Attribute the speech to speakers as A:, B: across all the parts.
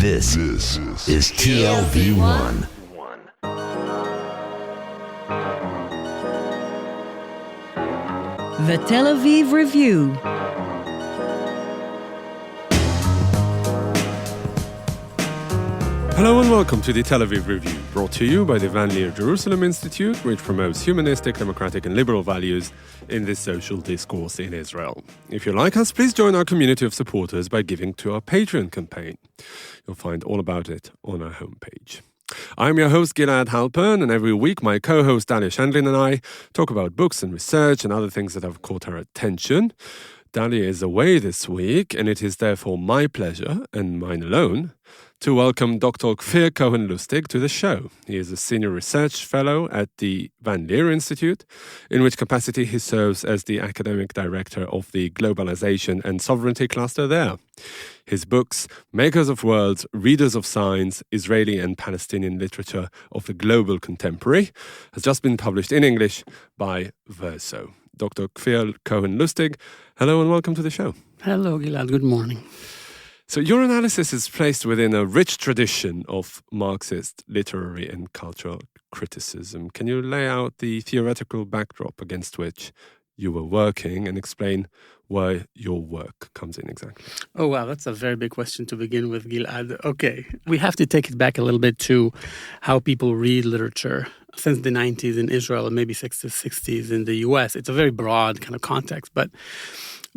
A: This is TLV1.
B: The Tel Aviv Review.
C: Hello and welcome to the Tel Aviv Review, brought to you by the Leer Jerusalem Institute, which promotes humanistic, democratic and liberal values in the social discourse in Israel. If you like us, please join our community of supporters by giving to our Patreon campaign. You'll find all about it on our homepage. I'm your host, Gilad Halpern, and every week my co-host Dalia Shandlin and I talk about books and research and other things that have caught our attention. Dalia is away this week, and it is therefore my pleasure, and mine alone, to welcome Dr. Kfir Cohen Lustig to the show. He is a senior research fellow at the Leer Institute, in which capacity he serves as the academic director of the Globalization and Sovereignty Cluster there. His books, Makers of Worlds, Readers of Signs, Israeli and Palestinian Literature of the Global Contemporary, has just been published in English by Verso. Dr. Kfir Cohen Lustig, hello and welcome to the show.
D: Hello, Gilad. Good morning.
C: So your analysis is placed within a rich tradition of Marxist literary and cultural criticism. Can you lay out the theoretical backdrop against which you were working and explain where your work comes in exactly?
D: Oh, wow, that's a very big question to begin with, Gilad. Okay, we have to take it back a little bit to how people read literature since the 90s in Israel and maybe 60s in the US. It's a very broad kind of context, but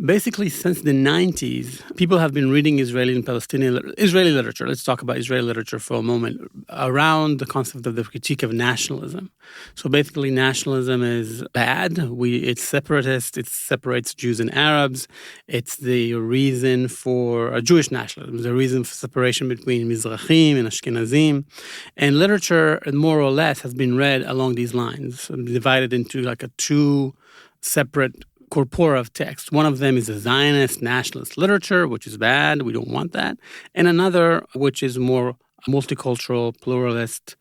D: basically, since the 90s, people have been reading Israeli and Palestinian Israeli literature. Let's talk about Israeli literature for a moment, around the concept of the critique of nationalism. So basically, nationalism is bad. It's separatist. It separates Jews and Arabs. It's the reason for Jewish nationalism, the reason for separation between Mizrahim and Ashkenazim. And literature, more or less, has been read along these lines, divided into like two separate corpora of text. One of them is a Zionist nationalist literature, which is bad. We don't want that. And another, which is more multicultural, pluralist,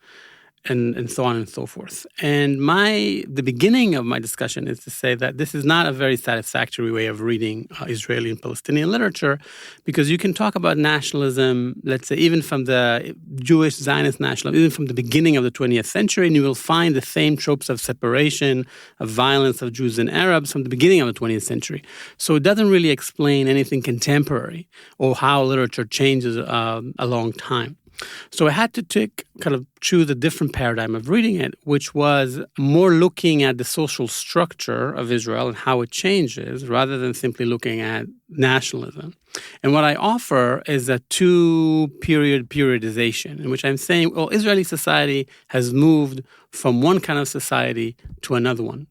D: and so on and so forth. And the beginning of my discussion is to say that this is not a very satisfactory way of reading Israeli and Palestinian literature, because you can talk about nationalism, let's say, even from the Jewish Zionist nationalism, even from the beginning of the 20th century, and you will find the same tropes of separation, of violence of Jews and Arabs from the beginning of the 20th century. So it doesn't really explain anything contemporary or how literature changes a long time. So I had to choose a different paradigm of reading it, which was more looking at the social structure of Israel and how it changes, rather than simply looking at nationalism. And what I offer is a two-period periodization, in which I'm saying, well, Israeli society has moved from one kind of society to another one.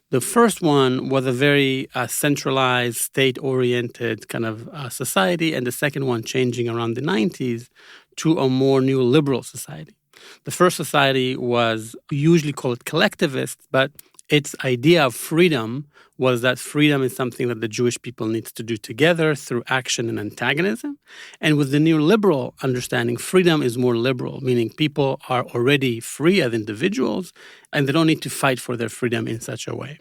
D: The first one was a very centralized, state-oriented kind of society, and the second one changing around the 90s to a more neoliberal society. The first society was, we usually call it collectivist, but its idea of freedom was that freedom is something that the Jewish people needs to do together through action and antagonism. And with the neoliberal understanding, freedom is more liberal, meaning people are already free as individuals and they don't need to fight for their freedom in such a way.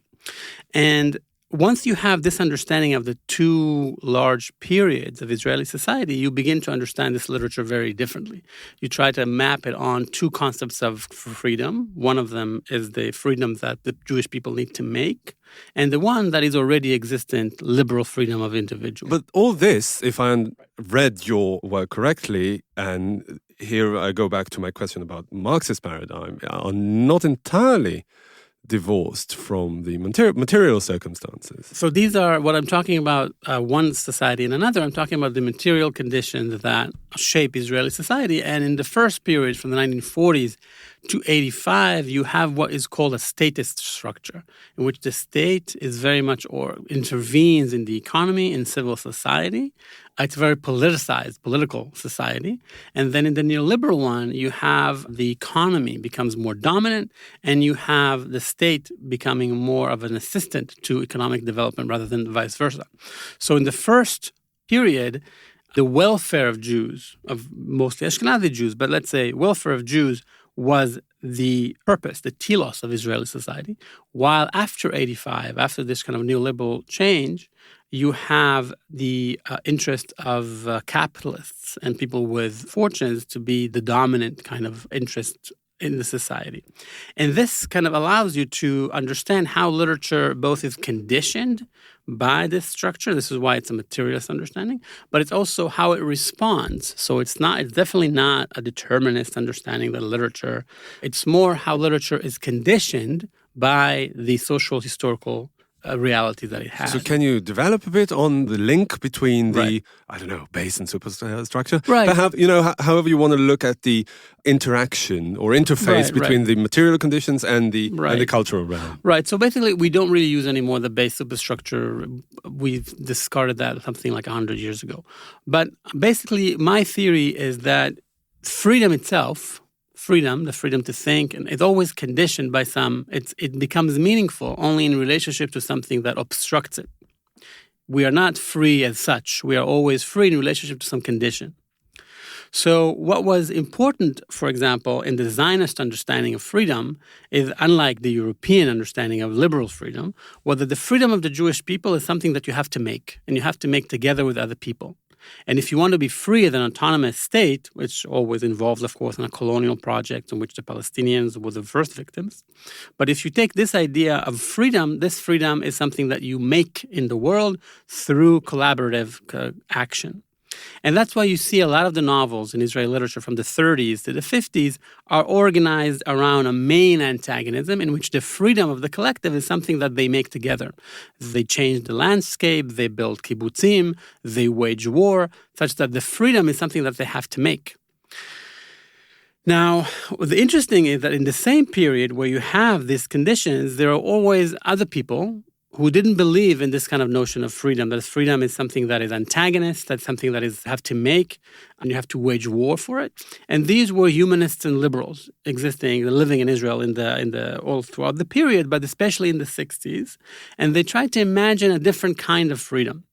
D: And once you have this understanding of the two large periods of Israeli society, you begin to understand this literature very differently. You try to map it on two concepts of freedom. One of them is the freedom that the Jewish people need to make, and the one that is already existent, liberal freedom of individuals.
C: But all this, if I read your work correctly, and here I go back to my question about Marxist paradigm, are not entirely divorced from the material circumstances.
D: So these are what I'm talking about, one society and another. I'm talking about the material conditions that shape Israeli society. And in the first period, from the 1940s to 85, you have what is called a statist structure, in which the state is very much intervenes in the economy, in civil society. It's a very politicized, political society. And then in the neoliberal one, you have the economy becomes more dominant, and you have the state becoming more of an assistant to economic development rather than vice versa. So in the first period, the welfare of Jews, of mostly Ashkenazi Jews, but let's say welfare of Jews, was the purpose, the telos of Israeli society, while after 85, after this kind of neoliberal change, you have the interest of capitalists and people with fortunes to be the dominant kind of interest in the society. And this kind of allows you to understand how literature both is conditioned by this structure. This is why it's a materialist understanding, but it's also how it responds. So it's definitely not a determinist understanding that literature. It's more how literature is conditioned by the social historical reality that it has.
C: So can you develop a bit on the link between the,
D: Right.
C: I don't know, base and superstructure?
D: Right.
C: However you want to look at the interaction or interface
D: Right,
C: between
D: right.
C: the material conditions and the
D: Right.
C: cultural realm.
D: Right. So basically, we don't really use anymore the base superstructure. We've discarded that something like 100 years ago. But basically, my theory is that freedom itself, the freedom to think, and it's always conditioned by it becomes meaningful only in relationship to something that obstructs it. We are not free as such. We are always free in relationship to some condition. So what was important, for example, in the Zionist understanding of freedom is, unlike the European understanding of liberal freedom, was that the freedom of the Jewish people is something that you have to make, and you have to make together with other people. And if you want to be free as an autonomous state, which always involves, of course, in a colonial project in which the Palestinians were the first victims, but if you take this idea of freedom, this freedom is something that you make in the world through collaborative action. And that's why you see a lot of the novels in Israeli literature from the 30s to the 50s are organized around a main antagonism in which the freedom of the collective is something that they make together. They change the landscape, they build kibbutzim, they wage war, such that the freedom is something that they have to make. Now, the interesting is that in the same period where you have these conditions, there are always other people who didn't believe in this kind of notion of freedom, that freedom is something that is antagonist, that's something that is have to make, and you have to wage war for it. And these were humanists and liberals living in Israel in the all throughout the period, but especially in the 60s. And they tried to imagine a different kind of freedom.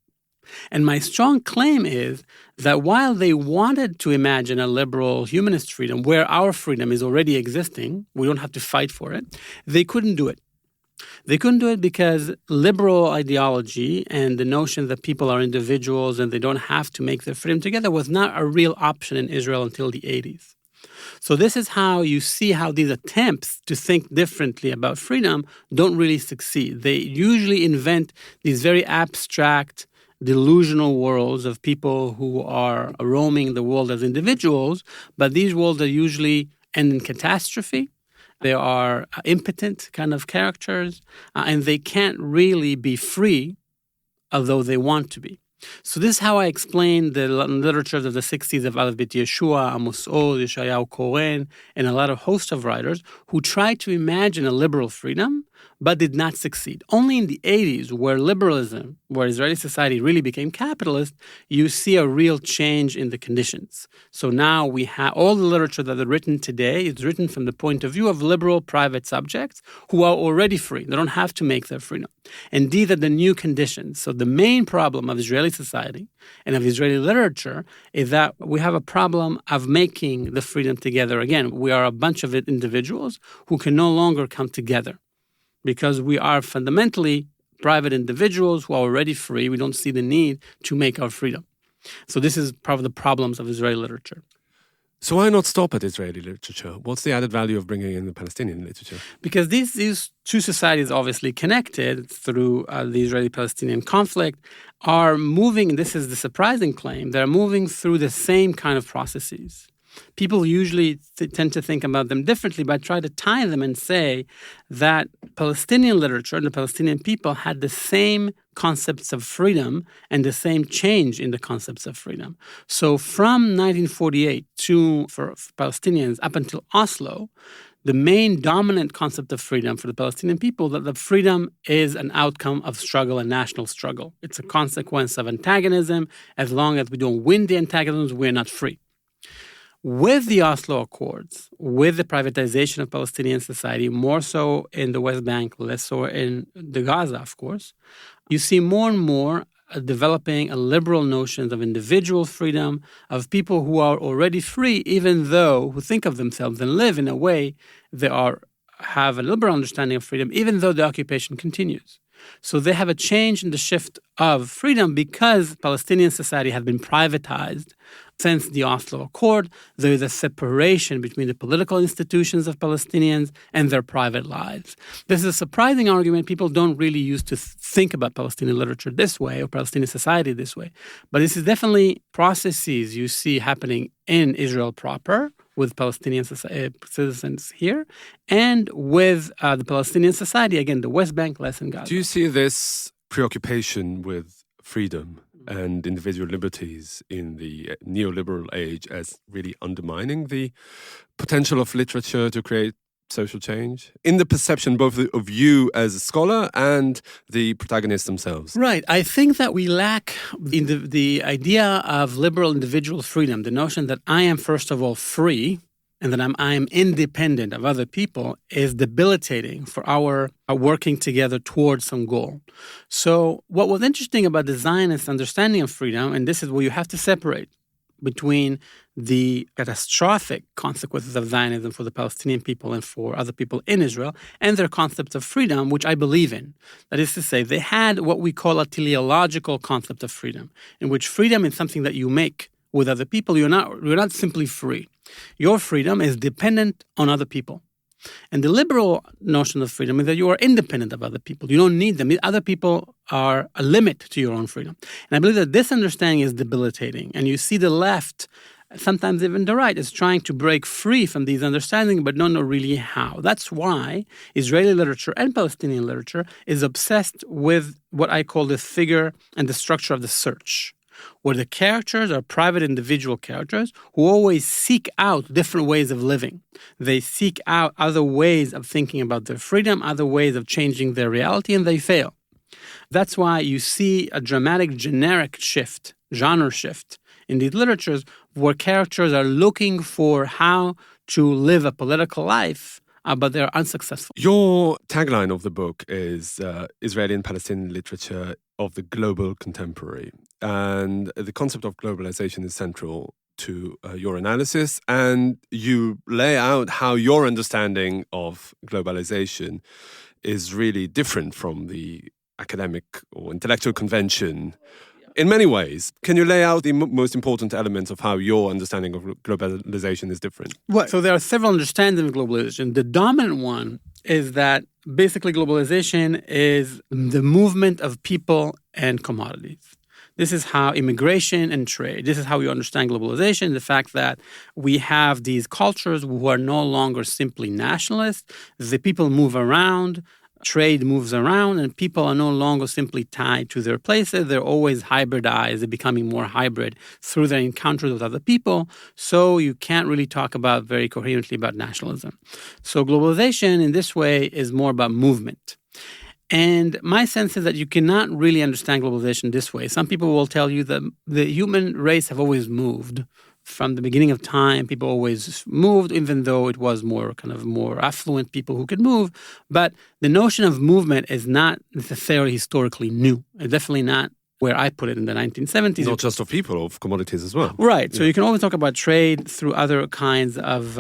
D: And my strong claim is that while they wanted to imagine a liberal humanist freedom where our freedom is already existing, we don't have to fight for it, they couldn't do it. They couldn't do it because liberal ideology and the notion that people are individuals and they don't have to make their freedom together was not a real option in Israel until the 80s. So this is how you see how these attempts to think differently about freedom don't really succeed. They usually invent these very abstract, delusional worlds of people who are roaming the world as individuals, but these worlds are usually end in catastrophe. They are impotent kind of characters, and they can't really be free, although they want to be. So this is how I explain the literature of the 60s of Aleph Bet Yeshua, Amos Oz, Yeshayahu Cohen, and a lot of host of writers who tried to imagine a liberal freedom, but did not succeed. Only in the 80s, where liberalism, where Israeli society really became capitalist, you see a real change in the conditions. So now we have all the literature that is written today is written from the point of view of liberal private subjects who are already free. They don't have to make their freedom. And these are the new conditions. So the main problem of Israeli society and of Israeli literature is that we have a problem of making the freedom together. Again, we are a bunch of individuals who can no longer come together, because we are fundamentally private individuals who are already free. We don't see the need to make our freedom. So this is part of the problems of Israeli literature.
C: So why not stop at Israeli literature? What's the added value of bringing in the Palestinian literature?
D: Because these two societies, obviously connected through the Israeli-Palestinian conflict, are moving, this is the surprising claim, they're moving through the same kind of processes. People usually tend to think about them differently, but try to tie them and say that Palestinian literature and the Palestinian people had the same concepts of freedom and the same change in the concepts of freedom. So from 1948 for Palestinians up until Oslo, the main dominant concept of freedom for the Palestinian people, that the freedom is an outcome of struggle and national struggle. It's a consequence of antagonism. As long as we don't win the antagonisms, we're not free. With the Oslo Accords, with the privatization of Palestinian society, more so in the West Bank, less so in the Gaza, of course, you see more and more developing a liberal notions of individual freedom, of people who are already free, even though who think of themselves and live in a way they have a liberal understanding of freedom, even though the occupation continues. So they have a change in the shift of freedom because Palestinian society has been privatized since the Oslo Accord. There is a separation between the political institutions of Palestinians and their private lives. This is a surprising argument. People don't really used to think about Palestinian literature this way or Palestinian society this way. But this is definitely processes you see happening in Israel proper, with Palestinian citizens here, and with the Palestinian society, again, the West Bank, less in Gaza.
C: Do you see this preoccupation with freedom and individual liberties in the neoliberal age as really undermining the potential of literature to create social change in the perception both of you as a scholar and the protagonists themselves?
D: Right. I think that we lack in the idea of liberal individual freedom, the notion that I am, first of all, free and that I am independent of other people is debilitating for our working together towards some goal. So what was interesting about the Zionist understanding of freedom, and this is where you have to separate between the catastrophic consequences of Zionism for the Palestinian people and for other people in Israel, and their concept of freedom, which I believe in. That is to say, they had what we call a teleological concept of freedom, in which freedom is something that you make with other people. You're not simply free. Your freedom is dependent on other people. And the liberal notion of freedom is that you are independent of other people. You don't need them. Other people are a limit to your own freedom. And I believe that this understanding is debilitating. And you see the left, sometimes even the right, is trying to break free from these understandings, but don't know really how. That's why Israeli literature and Palestinian literature is obsessed with what I call the figure and the structure of the search, where the characters are private individual characters who always seek out different ways of living. They seek out other ways of thinking about their freedom, other ways of changing their reality, and they fail. That's why you see a dramatic generic shift, genre shift, in these literatures where characters are looking for how to live a political life, but they're unsuccessful.
C: Your tagline of the book is Israeli and Palestinian literature of the global contemporary. And the concept of globalization is central to your analysis. And you lay out how your understanding of globalization is really different from the academic or intellectual convention in many ways. Can you lay out the most important elements of how your understanding of globalization is different?
D: Well, so there are several understandings of globalization. The dominant one is that basically globalization is the movement of people and commodities. This is how immigration and trade, this is how we understand globalization, the fact that we have these cultures who are no longer simply nationalists. The people move around, trade moves around, and people are no longer simply tied to their places. They're always hybridized. They're becoming more hybrid through their encounters with other people. So you can't really talk about very coherently about nationalism. So globalization in this way is more about movement. And my sense is that you cannot really understand globalization this way. Some people will tell you that the human race have always moved. From the beginning of time, people always moved, even though it was more affluent people who could move. But the notion of movement is not necessarily historically new. It's definitely not where I put it in the 1970s.
C: Not just of people, of commodities as well.
D: Right. So you can always talk about trade through other kinds of,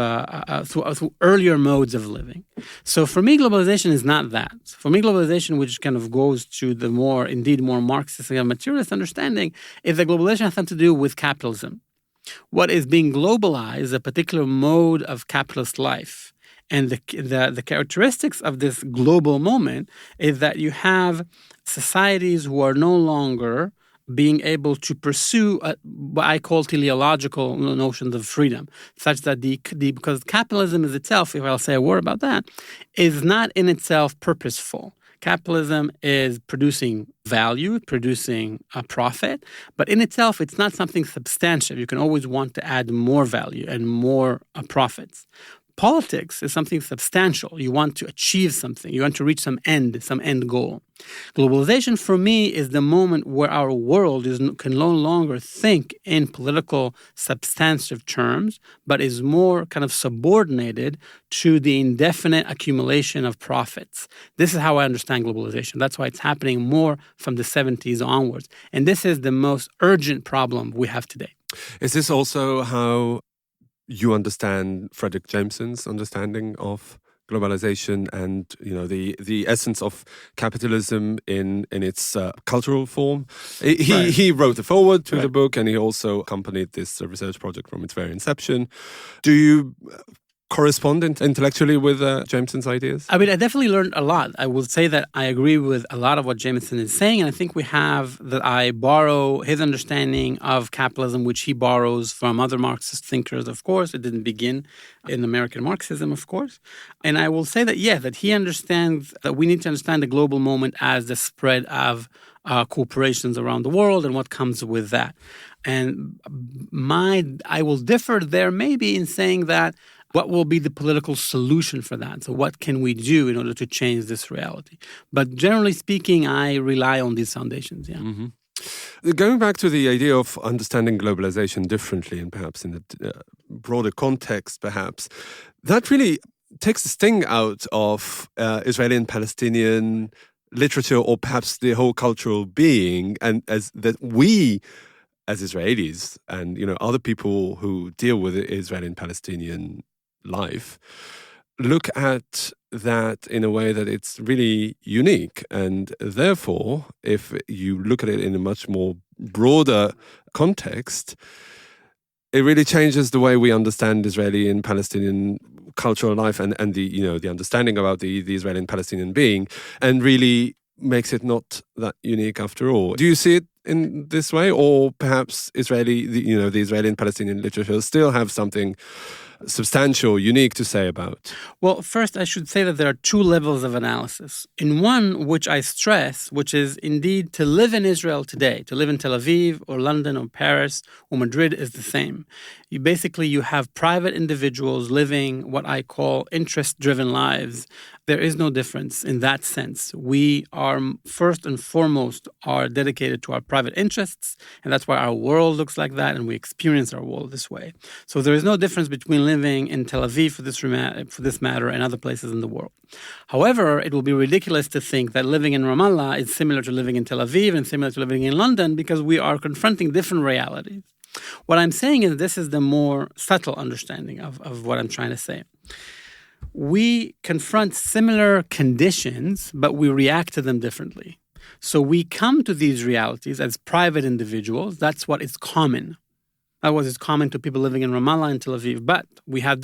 D: through earlier modes of living. So for me, globalization is not that. For me, globalization, which kind of goes to the more Marxist and materialist understanding, is that globalization has something to do with capitalism. What is being globalized, a particular mode of capitalist life. And the characteristics of this global moment is that you have societies who are no longer being able to pursue what I call teleological notions of freedom, such that because capitalism is itself, if I'll say a word about that, is not in itself purposeful. Capitalism is producing value, producing a profit, but in itself, it's not something substantial. You can always want to add more value and more profits. Politics is something substantial. You want to achieve something. You want to reach some end goal. Globalization, for me, is the moment where our world can no longer think in political, substantive terms, but is more kind of subordinated to the indefinite accumulation of profits. This is how I understand globalization. That's why it's happening more from the 70s onwards. And this is the most urgent problem we have today.
C: Is this also how you understand Frederick Jameson's understanding of globalization and the essence of capitalism in its cultural form? He wrote the foreword to the book, and he also accompanied this research project from its very inception. Do you correspond intellectually with Jameson's ideas?
D: I mean, I definitely learned a lot. I will say that I agree with a lot of what Jameson is saying, and I think I borrow his understanding of capitalism, which he borrows from other Marxist thinkers, of course. It didn't begin in American Marxism, of course. And I will say that, that he understands that we need to understand the global moment as the spread of corporations around the world and what comes with that. And I will differ there maybe in saying that what will be the political solution for that? So what can we do in order to change this reality? But generally speaking, I rely on these foundations,
C: Mm-hmm. Going back to the idea of understanding globalization differently and perhaps in a broader context, perhaps, that really takes the sting out of Israeli and Palestinian literature, or perhaps the whole cultural being, and as that we as Israelis and other people who deal with Israeli and Palestinian life look at that in a way that it's really unique. And therefore, if you look at it in a much more broader context, it really changes the way we understand Israeli and Palestinian cultural life and the understanding about the Israeli and Palestinian being, and really makes it not that unique after all. Do you see it in this way, or perhaps the Israeli and Palestinian literature still have something substantial, unique to say about?
D: Well, first, I should say that there are two levels of analysis. In one, which I stress, which is indeed to live in Israel today, to live in Tel Aviv or London or Paris or Madrid is the same. You have private individuals living what I call interest-driven lives. There is no difference in that sense. We are first and foremost are dedicated to our private interests, and that's why our world looks like that, and we experience our world this way. So there is no difference between living in Tel Aviv for this matter and other places in the world. However, it will be ridiculous to think that living in Ramallah is similar to living in Tel Aviv and similar to living in London, because we are confronting different realities. What I'm saying is this is the more subtle understanding of what I'm trying to say. We confront similar conditions, but we react to them differently. So we come to these realities as private individuals. That's what is common. That was common to people living in Ramallah and Tel Aviv. But we have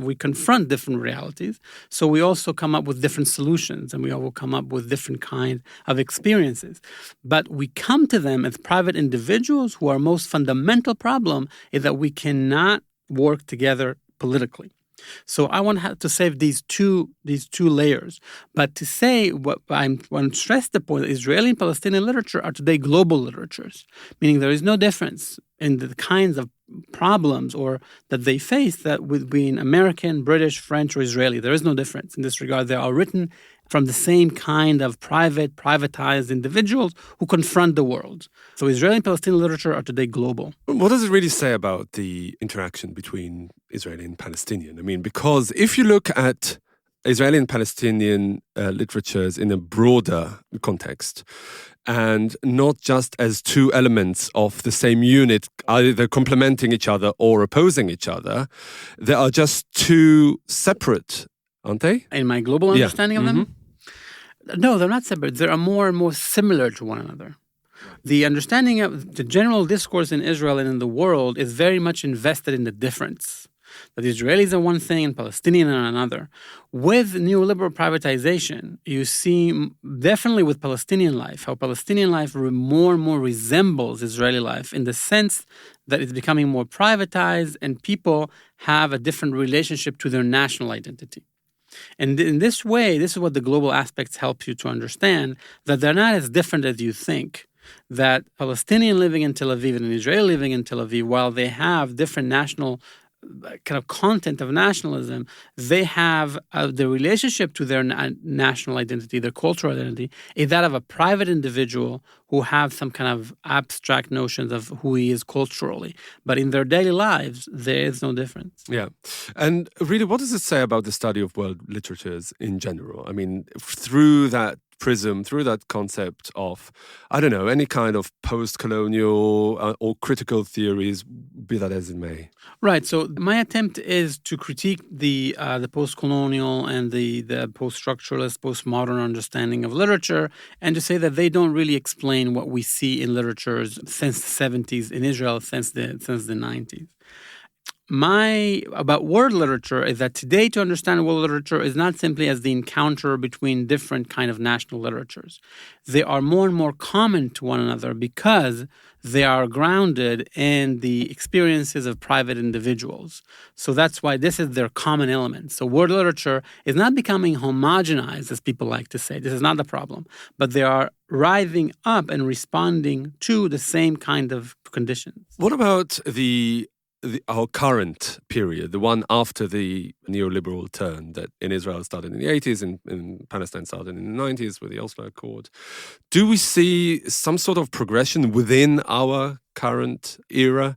D: we confront different realities. So we also come up with different solutions, and we will come up with different kind of experiences. But we come to them as private individuals who our most fundamental problem is that we cannot work together politically. So I want to save these two layers. But to say what I want to stress the point that Israeli and Palestinian literature are today global literatures, meaning there is no difference in the kinds of problems or that they face that with being American, British, French, or Israeli. There is no difference in this regard. They are written from the same kind of privatized individuals who confront the world. So Israeli and Palestinian literature are today global.
C: What does it really say about the interaction between Israeli and Palestinian? I mean, because if you look at Israeli and Palestinian literatures in a broader context, and not just as two elements of the same unit, either complementing each other or opposing each other, they are just two separate, aren't they?
D: In my global understanding of them? No, they're not separate. They are more and more similar to one another. The understanding of the general discourse in Israel and in the world is very much invested in the difference. That the Israelis are one thing and Palestinian are another. With neoliberal privatization, you see definitely with Palestinian life, how Palestinian life more and more resembles Israeli life in the sense that it's becoming more privatized and people have a different relationship to their national identity. And in this way, this is what the global aspects help you to understand, that they're not as different as you think. That Palestinian living in Tel Aviv and an Israeli living in Tel Aviv, while they have different national kind of content of nationalism, they have the relationship to their national identity, their cultural identity, is that of a private individual who have some kind of abstract notions of who he is culturally. But in their daily lives, there is no difference.
C: Yeah. And really, what does it say about the study of world literatures in general? I mean, through that prism, through that concept of, I don't know, any kind of post-colonial or critical theories, be that as it may.
D: Right. So my attempt is to critique the post-colonial and the post-structuralist, postmodern understanding of literature, and to say that they don't really explain what we see in literatures since the 70s in Israel, since the 90s. About world literature is that today to understand world literature is not simply as the encounter between different kind of national literatures. They are more and more common to one another because they are grounded in the experiences of private individuals. So that's why this is their common element. So world literature is not becoming homogenized, as people like to say. This is not the problem. But they are rising up and responding to the same kind of conditions.
C: What about our current period, the one after the neoliberal turn that in Israel started in the 80s and in Palestine started in the 90s with the Oslo Accord? Do we see some sort of progression within our current era?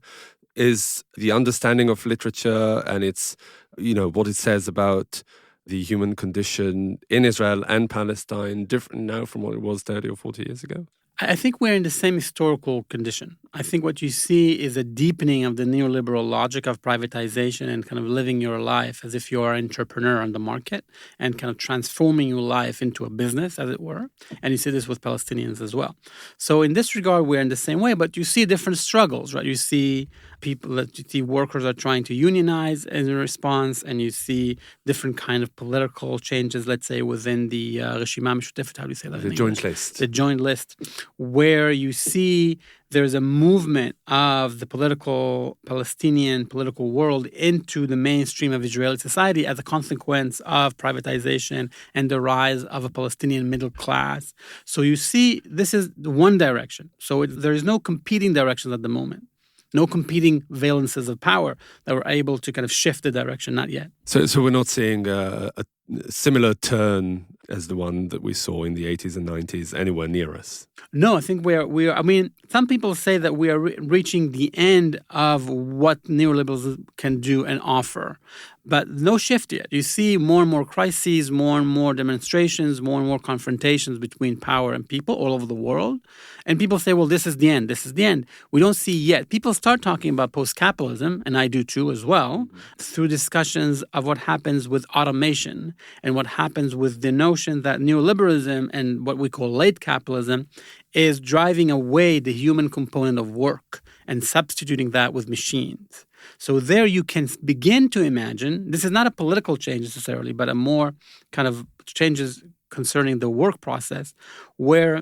C: Is the understanding of literature and its, what it says about the human condition in Israel and Palestine different now from what it was 30 or 40 years ago?
D: I think we're in the same historical condition. I think what you see is a deepening of the neoliberal logic of privatization and kind of living your life as if you are an entrepreneur on the market and kind of transforming your life into a business, as it were. And you see this with Palestinians as well. So in this regard, we're in the same way, but you see different struggles, right? You see workers are trying to unionize in response, and you see different kind of political changes, let's say, within the Reshima Meshutefet, how do you say that?
C: The joint list.
D: The joint list, where you see there's a movement of the Palestinian political world into the mainstream of Israeli society as a consequence of privatization and the rise of a Palestinian middle class. So you see, this is one direction. So there is no competing directions at the moment. No competing valences of power that were able to kind of shift the direction, not yet.
C: So we're not seeing a similar turn as the one that we saw in the 80s and 90s anywhere near us?
D: No, I think some people say that we are reaching the end of what neoliberalism can do and offer, but no shift yet. You see more and more crises, more and more demonstrations, more and more confrontations between power and people all over the world. And people say, well, this is the end. This is the end. We don't see yet. People start talking about post-capitalism, and I do too as well, through discussions of what happens with automation and what happens with the notion that neoliberalism and what we call late capitalism is driving away the human component of work and substituting that with machines. So there you can begin to imagine, this is not a political change necessarily, but a more kind of changes concerning the work process, where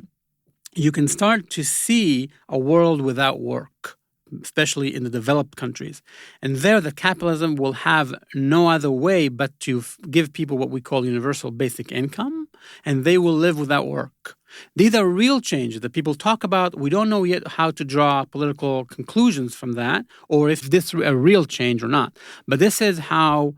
D: you can start to see a world without work, especially in the developed countries. And there, the capitalism will have no other way but to give people what we call universal basic income, and they will live without work. These are real changes that people talk about. We don't know yet how to draw political conclusions from that, or if this is a real change or not. But this is how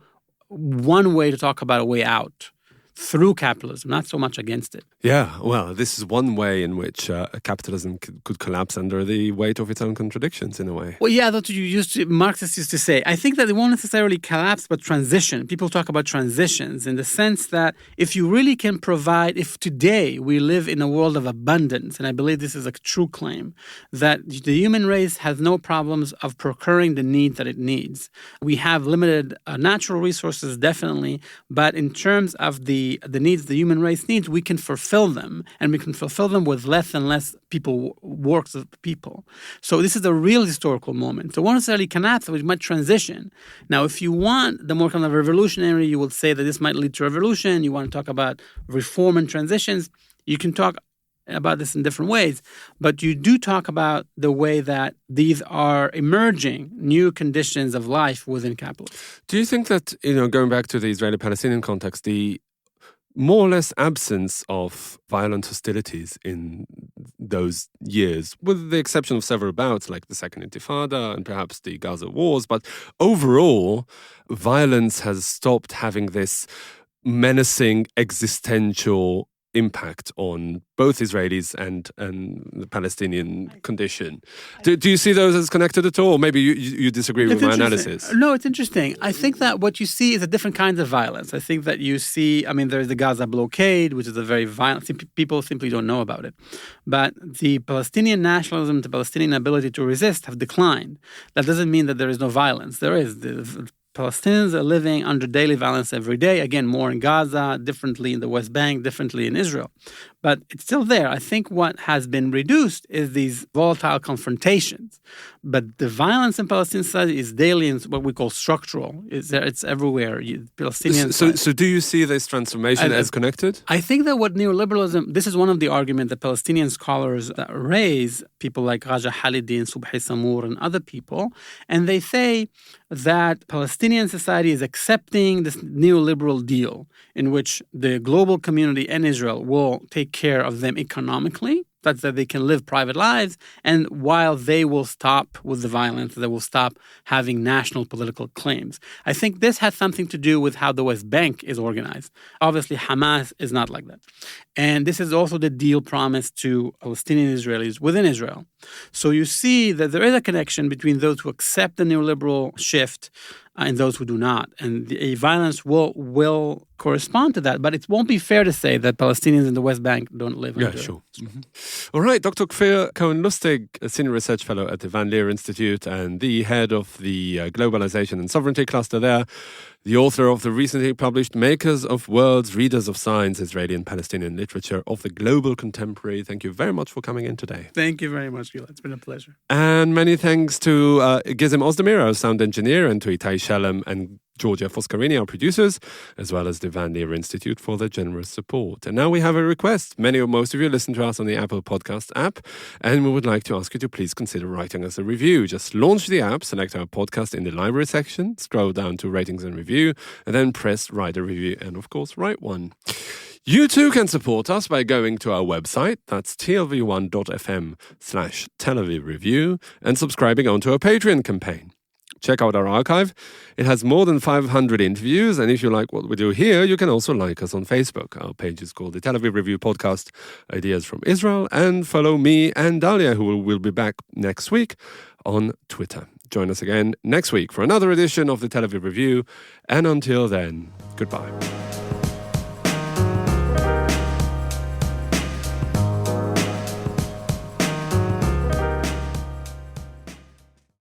D: one way to talk about a way out. Through capitalism, not so much against it.
C: Yeah, well, this is one way in which capitalism could collapse under the weight of its own contradictions, in a way.
D: Well, yeah, that's what Marxists used to say. I think that it won't necessarily collapse, but transition. People talk about transitions in the sense that if you really can provide, if today we live in a world of abundance, and I believe this is a true claim, that the human race has no problems of procuring the needs that it needs. We have limited natural resources, definitely, but in terms of the needs the human race needs, we can fulfill them, and we can fulfill them with less and less works of people. So this is a real historical moment. So it won't necessarily collapse, but it might transition. Now, if you want the more kind of revolutionary, you will say that this might lead to revolution. You want to talk about reform and transitions. You can talk about this in different ways, but you do talk about the way that these are emerging new conditions of life within capitalism.
C: Do you think that, going back to the Israeli-Palestinian context, more or less absence of violent hostilities in those years, with the exception of several bouts like the Second Intifada and perhaps the Gaza wars. But overall, violence has stopped having this menacing existential impact on both Israelis and the Palestinian condition. Do you see those as connected at all? Maybe you disagree with my analysis.
D: No, it's interesting. I think that what you see is a different kinds of violence. I think that you see, there's the Gaza blockade, which is a very violent, people simply don't know about it. But the Palestinian nationalism, the Palestinian ability to resist have declined. That doesn't mean that there is no violence. There is. The Palestinians are living under daily violence every day. Again, more in Gaza, differently in the West Bank, differently in Israel. But it's still there. I think what has been reduced is these volatile confrontations. But the violence in Palestinian society is daily and what we call structural. It's everywhere. Palestinians.
C: So do you see this transformation as connected?
D: I think that what neoliberalism, this is one of the arguments that Palestinian scholars raise, people like Raja Halidin, Subhi Samour, and other people, and they say that Palestinian society is accepting this neoliberal deal in which the global community and Israel will take care of them economically, that they can live private lives, and while they will stop with the violence, they will stop having national political claims. I think this has something to do with how the West Bank is organized. Obviously, Hamas is not like that. And this is also the deal promised to Palestinian Israelis within Israel. So you see that there is a connection between those who accept the neoliberal shift and those who do not. And the violence will correspond to that. But it won't be fair to say that Palestinians in the West Bank don't live under.
C: Yeah, sure. Mm-hmm. All right, Dr. Kfir Cohen Lustig, a senior research fellow at the Leer Institute and the head of the Globalization and Sovereignty Cluster there, the author of the recently published Makers of Worlds, Readers of Science, Israeli and Palestinian Literature of the Global Contemporary. Thank you very much for coming in today.
D: Thank you very much, Gil. It's been a pleasure.
C: And many thanks to Gizem Ozdemir, our sound engineer, and to Itai Shalom and Georgia Foscarini, our producers, as well as the Leer Institute for their generous support. And now we have a request. Many or most of you listen to us on the Apple Podcast app, and we would like to ask you to please consider writing us a review. Just launch the app, select our podcast in the library section, scroll down to ratings and review, and then press write a review, and of course, write one. You too can support us by going to our website, that's tlv1.fm/Tel Aviv Review, and subscribing onto our Patreon campaign. Check out our archive. It has more than 500 interviews, and if you like what we do here, you can also like us on Facebook. Our page is called the Tel Aviv Review Podcast, Ideas from Israel, and follow me and Dalia, who will be back next week on Twitter. Join us again next week for another edition of the Tel Aviv Review, and until then, goodbye.